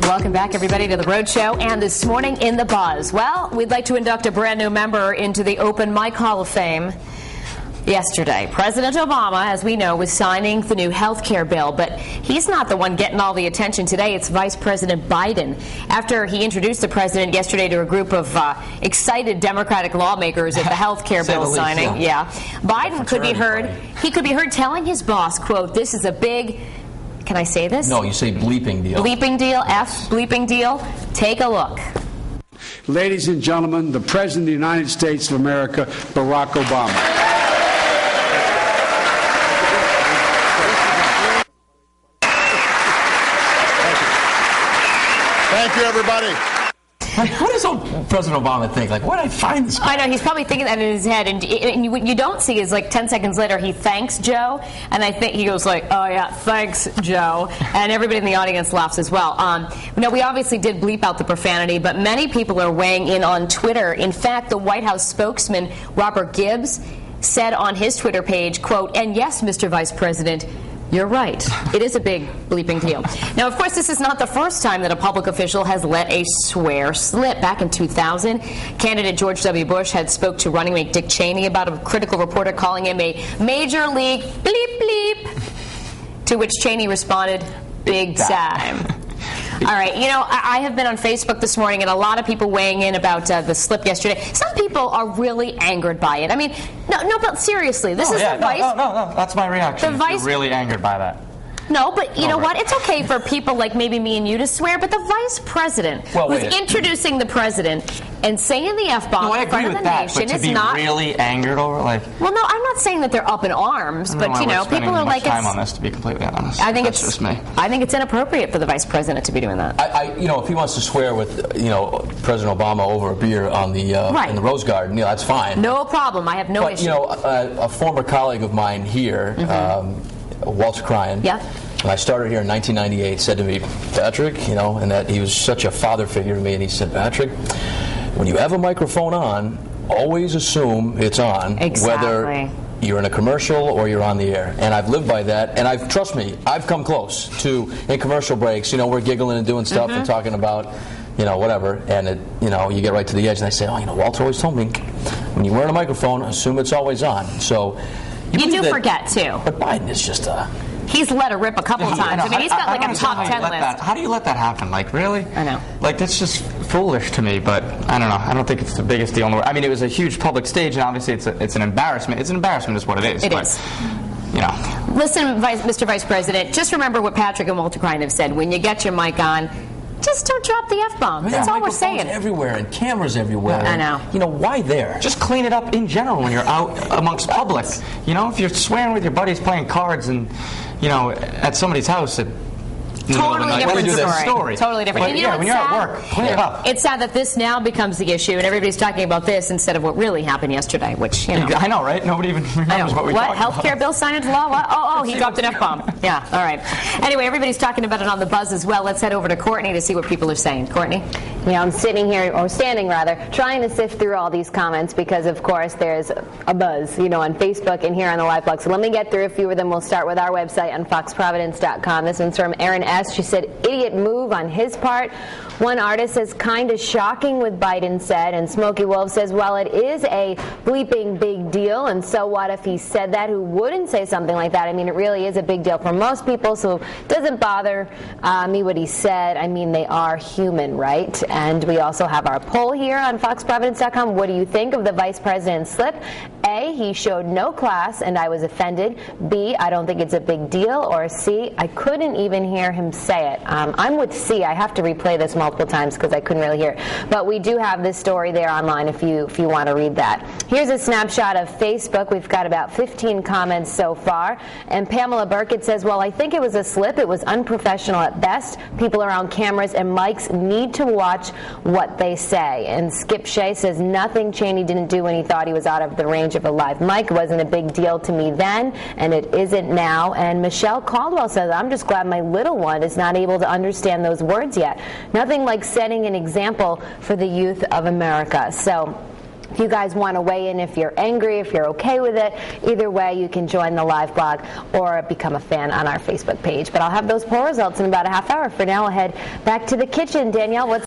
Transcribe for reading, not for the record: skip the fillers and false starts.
Welcome back, everybody, to The Road Show. And this morning in The Buzz, well, we'd like to induct a brand new member into the Open Mic Hall of Fame. Yesterday, President Obama, as we know, was signing the new health care bill, but he's not the one getting all the attention today. It's Vice President Biden. After he introduced the president yesterday to a group of excited Democratic lawmakers at the health care bill signing, Biden could be heard. He could be heard telling his boss, quote, "This is a big..." Can I say this? No, you say bleeping deal. Bleeping deal, F, bleeping deal. Take a look. Ladies and gentlemen, the President of the United States of America, Barack Obama. Thank you, everybody. What does President Obama think? Like, where did I find this guy? I know, he's probably thinking that in his head. And what you don't see is, like, 10 seconds later, he thanks Joe. And I think he goes like, "Oh, yeah, thanks, Joe." And everybody in the audience laughs as well. We obviously did bleep out the profanity, but many people are weighing in on Twitter. In fact, the White House spokesman, Robert Gibbs, said on his Twitter page, quote, "And yes, Mr. Vice President, you're right. It is a big bleeping deal." Now, of course, this is not the first time that a public official has let a swear slip. Back in 2000, candidate George W. Bush had spoke to running mate Dick Cheney about a critical reporter calling him a major league bleep bleep, to which Cheney responded, "Big time." All right, I have been on Facebook this morning, and a lot of people weighing in about the slip yesterday. Some people are really angered by it. I mean, no, but seriously, this is the vice. No, that's my reaction. You're really angered by that. No, but you know what? It's okay for people like maybe me and you to swear, but the vice president who's introducing the president and saying the F-bomb in front of the nation is not... But to be really angered over, like... Well, no, I'm not saying that they're up in arms, but, people are like... time on this, to be completely honest. I think That's just me. I think it's inappropriate for the vice president to be doing that. If he wants to swear with, President Obama over a beer on the in the Rose Garden, that's fine. No problem. I have no issue. A former colleague of mine here, Walter Cryan, when I started here in 1998, said to me, "Patrick," and that he was such a father figure to me, and he said, "Patrick, when you have a microphone on, always assume it's on, whether you're in a commercial or you're on the air." And I've lived by that, and trust me, I've come close to, in commercial breaks, we're giggling and doing stuff and talking about, whatever, and you get right to the edge, and I say, Walter always told me, when you're wearing a microphone, assume it's always on. So you do forget, too. But Biden is just he's let her rip a couple times. He's got like a top 10 list. How do you let that happen? Like, really? I know. Like, that's just foolish to me, but I don't know. I don't think it's the biggest deal in the world. I mean, it was a huge public stage, and obviously it's an embarrassment. It's an embarrassment is what it is. It is. Listen, Mr. Vice President, just remember what Patrick and Walter Cryan have said. When you get your mic on, just don't drop the F-bomb. That's all we're saying. Everywhere and cameras everywhere. I know. Why there? Just clean it up in general when you're out amongst public. If you're swearing with your buddies playing cards and, at somebody's house at Totally different story. Totally different. But, when you're at work, clean it up. It's sad that this now becomes the issue, and everybody's talking about this instead of what really happened yesterday, which, I know, right? Nobody even remembers what we talked about. Health care bill signed into law? What? Oh, he dropped an F-bomb. Yeah, all right. Anyway, everybody's talking about it on the Buzz as well. Let's head over to Courtney to see what people are saying. Courtney? I'm sitting here, or standing rather, trying to sift through all these comments because, of course, there's a buzz, on Facebook and here on the live blog. So let me get through a few of them. We'll start with our website on foxprovidence.com. This one's from Erin S. She said, "Idiot move on his part." One artist says, "Kind of shocking," with Biden said. And Smokey Wolf says, "Well, it is a bleeping big deal, and so what if he said that? Who wouldn't say something like that? I mean, it really is a big deal for most people, so it doesn't bother me what he said. I mean, they are human, right?" And we also have our poll here on foxprovidence.com. What do you think of the vice president's slip? A, he showed no class, and I was offended. B, I don't think it's a big deal. Or C, I couldn't even hear him say it. I'm with C. I have to replay this multiple times because I couldn't really hear it. But we do have this story there online if you want to read that. Here's a snapshot of Facebook. We've got about 15 comments so far. And Pamela Burkett says, "Well, I think it was a slip. It was unprofessional at best. People around cameras and mics need to watch what they say." And Skip Shea says, "Nothing Cheney didn't do when he thought he was out of the range of a live mic. It wasn't a big deal to me then, and it isn't now." And Michelle Caldwell says, "I'm just glad my little one is not able to understand those words yet. Nothing like setting an example for the youth of America." So If you guys want to weigh in, if you're angry, if you're okay with it, either way, you can join the live blog or become a fan on our Facebook page. But I'll have those poll results in about a half hour. For now, I'll head back to the kitchen. Danielle, what's